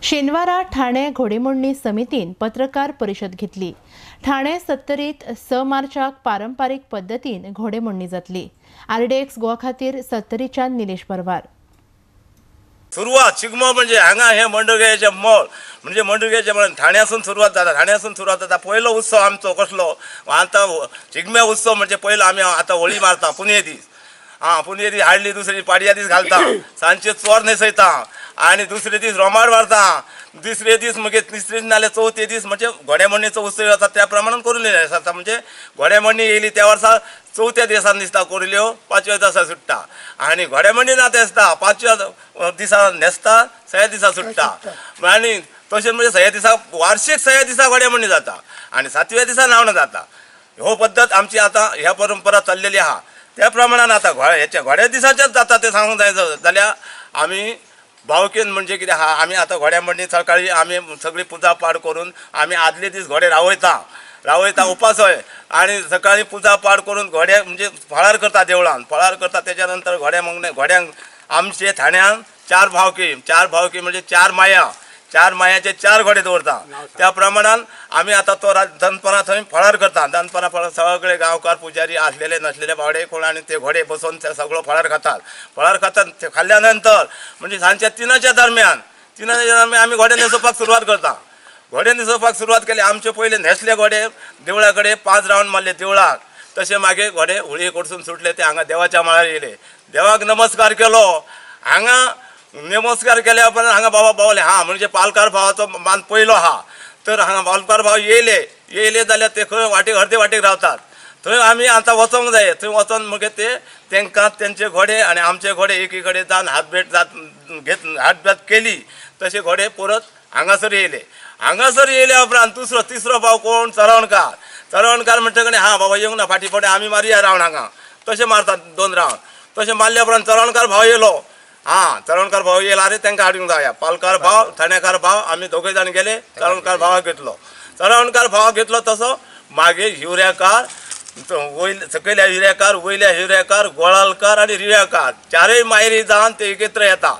शेनवारा ठाणे घोडेमोडणी समितीन पत्रकार परिषद घेतली। ठाणे सत्तरीत 6 मार्चाक पारंपारीक पद्धतीन घोडेमोडणी जातली। आरडीएक्स गोवा खातीर सत्तरीच्या निलेश परवार। सुरुवात शिगमो म्हणजे हांगा हे मंडुगेचे मोळ म्हणजे मंडुगेचे म्हणून ठाण्यासून सुरुवात जाता। ठाण्यासून सुरुवात जाता पहिलो उत्सव आमचो कसलो आता शिगमे उत्सव म्हणजे पहिलो आम्ही आता होळी मारता पुणे दीस। पुणे दीस हाडली दुसरी पाडया दीस घालता सांजचे चोर न्हेसयता आणि दुसरे दीस रोमाड मारता दुसरे दीस मग तिसरे दीस नाल्यार चौथे दीस म्हणजे घोडेमोडणीचो उत्सव जाता त्या प्रमाणात करून आसता। म्हणजे घोडेमोडणी येयली त्या वर्सा चौथ्या दिसान दिसता कोरिल्यो 5व्या दिसा सुट्टा आणि घोडेमोडणी ना दिसता 5व्या दिसा न्हेसता 6 दिसा सुट्टा आणि तशें म्हणजे 6 दिसा वार्षिक 6 दिसा घोडेमोडणी जाता आणि 7व्या दिसा न्हावण जाता। हो पद्दत आमची आता ह्या परंपरा चाललेली आहा त्या प्रमाणात आता ह्याच्या घोड्या दिसाच्याच जाता ते सांगूंक जाय जाल्यार आमी भावकेन म्हणजे कितें आहा आमी आतां घोड्यामोडणी सकाळी आमी सगळी पुजा पाठ करून आमी आदले दीस घोडे रावयता उपासय आणि सकाळी पुजा पाठ करून घोडे म्हणजे फळार करता देवळान फळार करता। त्याच्या नंतर घोड्यांक आमचे ठाण्यान 4 भावकी म्हणजे 4 मायाचे 4 घोडे दवरता। त्या प्रमाणान आमी आता तो दनपारां थंय फळार करता। दनपारां फळार सगळे गांवकार पुजारी आसलेले नसलेले बावडे कोण आणि ते घोडे बसोवन ते सगळो फळार खातात ते खाल्ल्या नंतर म्हणजे सांजच्या 3च्या दरम्यान आमी घोडे न्हेसोवपाक सुरवात करता। घोडे न्हेसोवपाक सुरवात केली आमचे पयले न्हेसले घोडे देवळा कडेन 5 राउंड मारले देवळाक। तशें मागीर घोडे होळये कडसून सुटले ते हांगा देवाच्या माळार येयले देवाक नमस्कार केलो। हांगा नमस्कार केल्या उपरांत हांगा बाबा पावले म्हणजे पालकार भावाचो मान पयलो तर हांगा पालकार भाव येयले जाल्यार ते खंय अर्दे वाटेक रावतात थंय आमी आतां वचोंक जाय। थंय वचोन मागीर तेंकां तेंचे घोडे आणि आमचे घोडे एकी कडेन जावन हातभेट केली तशे घोडे परत हांगासर येयल्या उपरांत तिसरो भाव कोण चरवणकार म्हणटा कडेन बाबा येवंक ना फाटी फुडें आमी मारया रावंड हांगा तशें मारतात 2 राउंड। तशें मारल्या उपरांत चरवणकार भाव येयलो चरवणकार भाव येयला रे तांकां हाडूंक जाया। पालकार भाव ठाणेकार भाव आमी दोगूय जाण गेले चरवणकार भावाक घेतलो तसो मागीर हिवऱ्याकार सकयल्या हिवऱ्याकार वयल्या हिवऱ्याकार गोळालकार आणि रिव्याकार 4य मायरी जावन ते एकत्र येता।